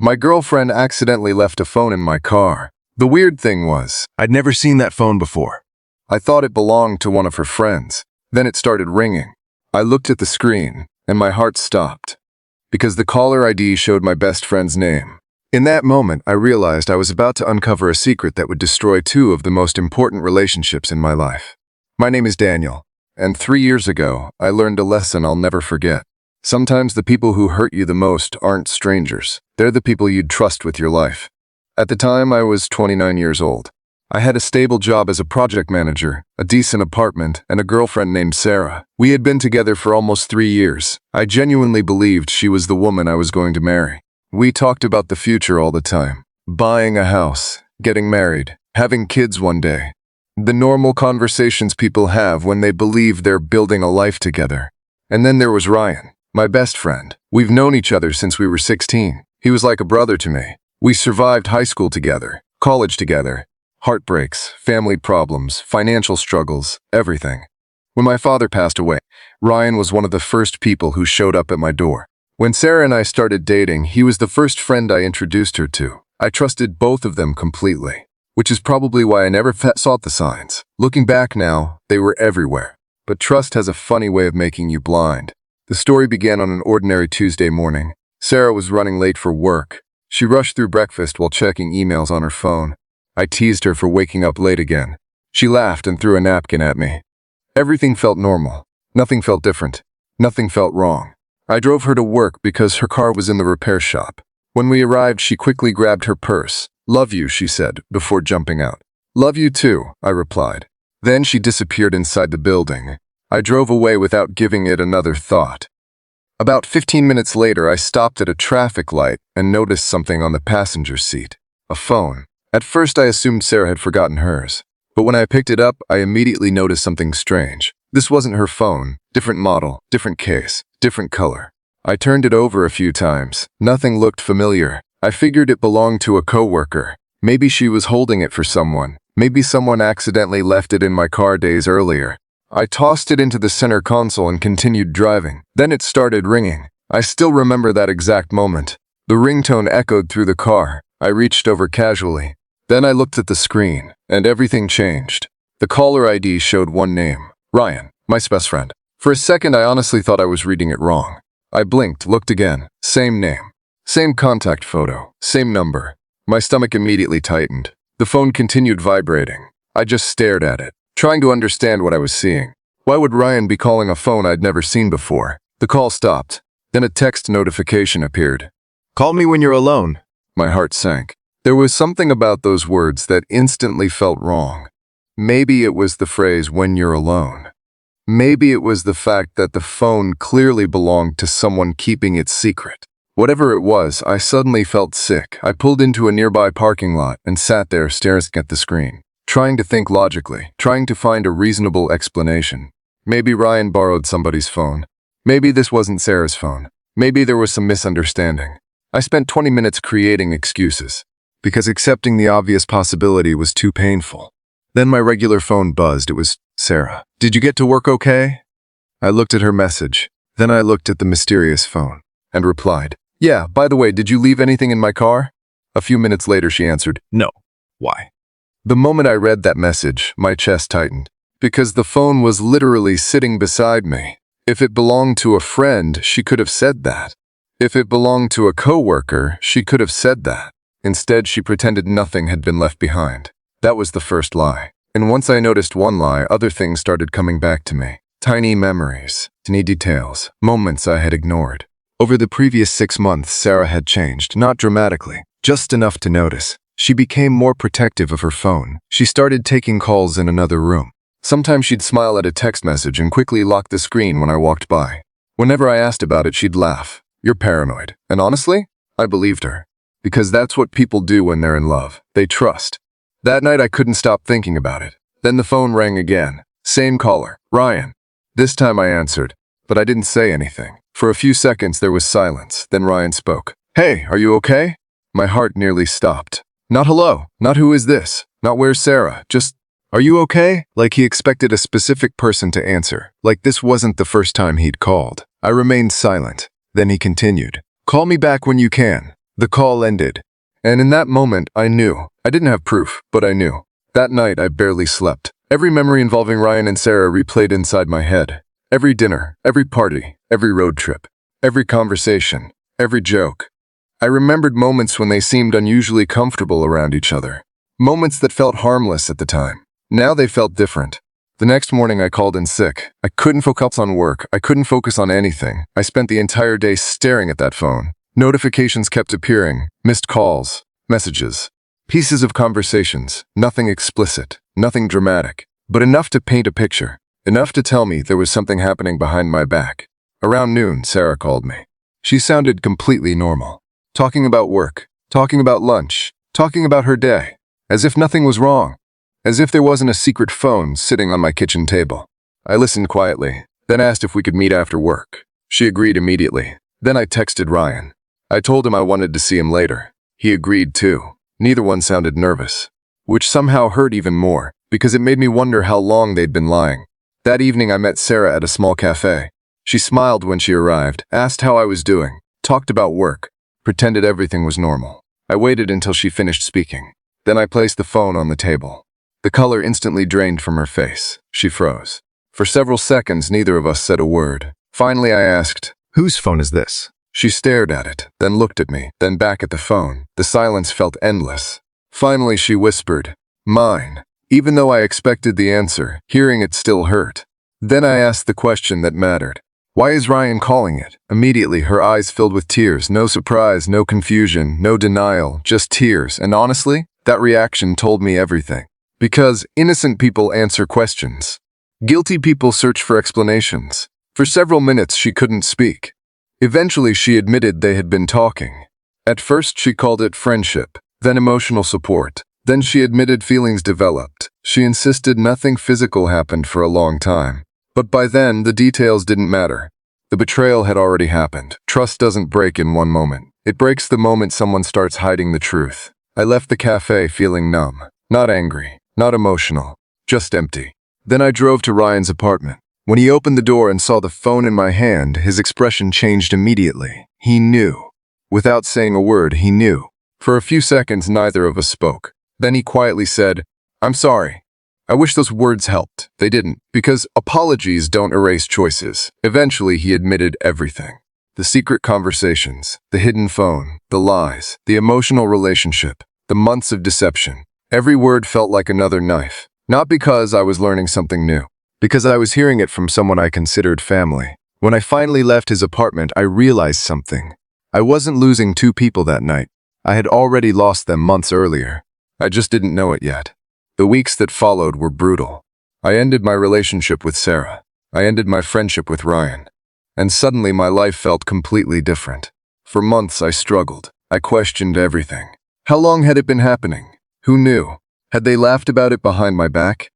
My girlfriend accidentally left a phone in my car. The weird thing was, I'd never seen that phone before. I thought it belonged to one of her friends. Then it started ringing. I looked at the screen, and my heart stopped, because the caller ID showed my best friend's name. In that moment, I realized I was about to uncover a secret that would destroy two of the most important relationships in my life. My name is Daniel, and 3 years ago, I learned a lesson I'll never forget. Sometimes the people who hurt you the most aren't strangers. They're the people you'd trust with your life. At the time, I was 29 years old. I had a stable job as a project manager, a decent apartment, and a girlfriend named Sarah. We had been together for almost 3 years. I genuinely believed she was the woman I was going to marry. We talked about the future all the time. Buying a house, getting married, having kids one day. The normal conversations people have when they believe they're building a life together. And then there was Ryan, my best friend. We've known each other since we were 16. He was like a brother to me. We survived high school together, college together. Heartbreaks, family problems, financial struggles, everything. When my father passed away, Ryan was one of the first people who showed up at my door. When Sarah and I started dating, he was the first friend I introduced her to. I trusted both of them completely, which is probably why I never sought the signs. Looking back now, they were everywhere. But trust has a funny way of making you blind. The story began on an ordinary Tuesday morning. Sarah was running late for work. She rushed through breakfast while checking emails on her phone. I teased her for waking up late again. She laughed and threw a napkin at me. Everything felt normal. Nothing felt different. Nothing felt wrong. I drove her to work because her car was in the repair shop. When we arrived, she quickly grabbed her purse. "Love you," she said, before jumping out. "Love you too," I replied. Then she disappeared inside the building. I drove away without giving it another thought. About 15 minutes later, I stopped at a traffic light and noticed something on the passenger seat. A phone. At first, I assumed Sarah had forgotten hers. But when I picked it up, I immediately noticed something strange. This wasn't her phone. Different model, different case, different color. I turned it over a few times. Nothing looked familiar. I figured it belonged to a coworker. Maybe she was holding it for someone. Maybe someone accidentally left it in my car days earlier. I tossed it into the center console and continued driving. Then it started ringing. I still remember that exact moment. The ringtone echoed through the car. I reached over casually. Then I looked at the screen, and everything changed. The caller ID showed one name, Ryan, my best friend. For a second, I honestly thought I was reading it wrong. I blinked, looked again. Same name. Same contact photo. Same number. My stomach immediately tightened. The phone continued vibrating. I just stared at it, trying to understand what I was seeing. Why would Ryan be calling a phone I'd never seen before? The call stopped. Then a text notification appeared. "Call me when you're alone." My heart sank. There was something about those words that instantly felt wrong. Maybe it was the phrase, "when you're alone." Maybe it was the fact that the phone clearly belonged to someone keeping it secret. Whatever it was, I suddenly felt sick. I pulled into a nearby parking lot and sat there staring at the screen, trying to think logically, trying to find a reasonable explanation. Maybe Ryan borrowed somebody's phone. Maybe this wasn't Sarah's phone. Maybe there was some misunderstanding. I spent 20 minutes creating excuses, because accepting the obvious possibility was too painful. Then my regular phone buzzed. It was Sarah. "Did you get to work okay?" I looked at her message. Then I looked at the mysterious phone and replied, "Yeah, by the way, did you leave anything in my car?" A few minutes later, she answered, "No. Why?" The moment I read that message, my chest tightened, because the phone was literally sitting beside me. If it belonged to a friend, she could have said that. If it belonged to a coworker, she could have said that. Instead, she pretended nothing had been left behind. That was the first lie. And once I noticed one lie, other things started coming back to me. Tiny memories, tiny details, moments I had ignored. Over the previous 6 months, Sarah had changed, not dramatically, just enough to notice. She became more protective of her phone. She started taking calls in another room. Sometimes she'd smile at a text message and quickly lock the screen when I walked by. Whenever I asked about it, she'd laugh. "You're paranoid." And honestly, I believed her. Because that's what people do when they're in love. They trust. That night, I couldn't stop thinking about it. Then the phone rang again. Same caller, Ryan. This time I answered, but I didn't say anything. For a few seconds, there was silence. Then Ryan spoke. "Hey, are you okay?" My heart nearly stopped. Not hello, not who is this, not where's Sarah, just, "Are you okay?" Like he expected a specific person to answer. Like this wasn't the first time he'd called. I remained silent. Then he continued. "Call me back when you can." The call ended. And in that moment, I knew. I didn't have proof, but I knew. That night, I barely slept. Every memory involving Ryan and Sarah replayed inside my head. Every dinner, every party, every road trip, every conversation, every joke. I remembered moments when they seemed unusually comfortable around each other. Moments that felt harmless at the time. Now they felt different. The next morning I called in sick. I couldn't focus on work. I couldn't focus on anything. I spent the entire day staring at that phone. Notifications kept appearing. Missed calls. Messages. Pieces of conversations. Nothing explicit. Nothing dramatic. But enough to paint a picture. Enough to tell me there was something happening behind my back. Around noon, Sarah called me. She sounded completely normal. Talking about work. Talking about lunch. Talking about her day. As if nothing was wrong. As if there wasn't a secret phone sitting on my kitchen table. I listened quietly, then asked if we could meet after work. She agreed immediately. Then I texted Ryan. I told him I wanted to see him later. He agreed too. Neither one sounded nervous. Which somehow hurt even more, because it made me wonder how long they'd been lying. That evening I met Sarah at a small cafe. She smiled when she arrived, asked how I was doing, talked about work, pretended everything was normal. I waited until she finished speaking. Then I placed the phone on the table. The color instantly drained from her face. She froze. For several seconds, neither of us said a word. Finally, I asked, "Whose phone is this?" She stared at it, then looked at me, then back at the phone. The silence felt endless. Finally, she whispered, "Mine." Even though I expected the answer, hearing it still hurt. Then I asked the question that mattered. "Why is Ryan calling it?" Immediately, her eyes filled with tears. No surprise, no confusion, no denial, just tears. And honestly, that reaction told me everything. Because innocent people answer questions. Guilty people search for explanations. For several minutes, she couldn't speak. Eventually, she admitted they had been talking. At first, she called it friendship, then emotional support. Then she admitted feelings developed. She insisted nothing physical happened for a long time. But by then, the details didn't matter. The betrayal had already happened. Trust doesn't break in one moment. It breaks the moment someone starts hiding the truth. I left the cafe feeling numb. Not angry. Not emotional, just empty. Then I drove to Ryan's apartment. When he opened the door and saw the phone in my hand, his expression changed immediately. He knew. Without saying a word, he knew. For a few seconds, neither of us spoke. Then he quietly said, "I'm sorry." I wish those words helped. They didn't, because apologies don't erase choices. Eventually, he admitted everything. The secret conversations, the hidden phone, the lies, the emotional relationship, the months of deception. Every word felt like another knife. Not because I was learning something new, because I was hearing it from someone I considered family. When I finally left his apartment, I realized something. I wasn't losing two people that night. I had already lost them months earlier. I just didn't know it yet. The weeks that followed were brutal. I ended my relationship with Sarah. I ended my friendship with Ryan. And suddenly my life felt completely different. For months I struggled. I questioned everything. How long had it been happening? Who knew? Had they laughed about it behind my back?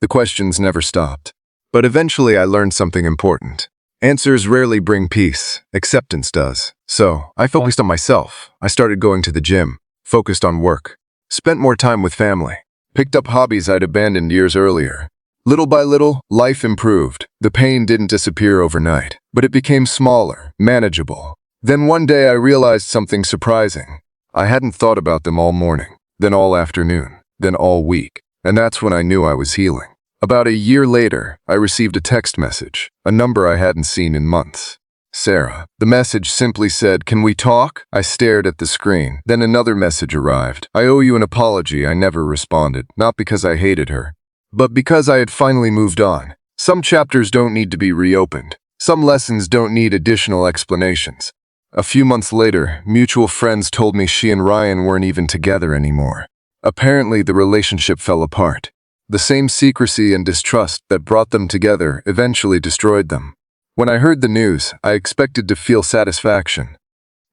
The questions never stopped. But eventually I learned something important. Answers rarely bring peace. Acceptance does. So, I focused on myself. I started going to the gym. Focused on work. Spent more time with family. Picked up hobbies I'd abandoned years earlier. Little by little, life improved. The pain didn't disappear overnight, but it became smaller, manageable. Then one day I realized something surprising. I hadn't thought about them all morning. Then all afternoon, then all week. And that's when I knew I was healing. About a year later, I received a text message, a number I hadn't seen in months. Sarah. The message simply said, "Can we talk?" I stared at the screen. Then another message arrived. "I owe you an apology." I never responded, not because I hated her, but because I had finally moved on. Some chapters don't need to be reopened. Some lessons don't need additional explanations. A few months later, mutual friends told me she and Ryan weren't even together anymore. Apparently, the relationship fell apart. The same secrecy and distrust that brought them together eventually destroyed them. When I heard the news, I expected to feel satisfaction.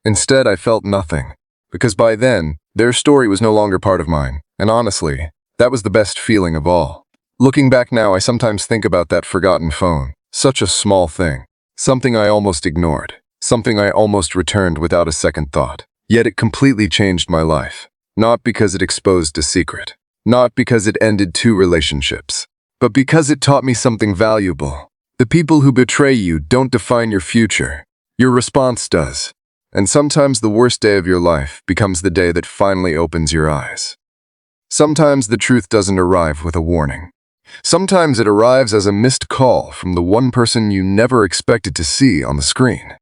Instead, I felt nothing, because by then, their story was no longer part of mine, and honestly, that was the best feeling of all. Looking back now, I sometimes think about that forgotten phone. Such a small thing. Something I almost ignored. Something I almost returned without a second thought. Yet it completely changed my life. Not because it exposed a secret. Not because it ended two relationships. But because it taught me something valuable. The people who betray you don't define your future. Your response does. And sometimes the worst day of your life becomes the day that finally opens your eyes. Sometimes the truth doesn't arrive with a warning. Sometimes it arrives as a missed call from the one person you never expected to see on the screen.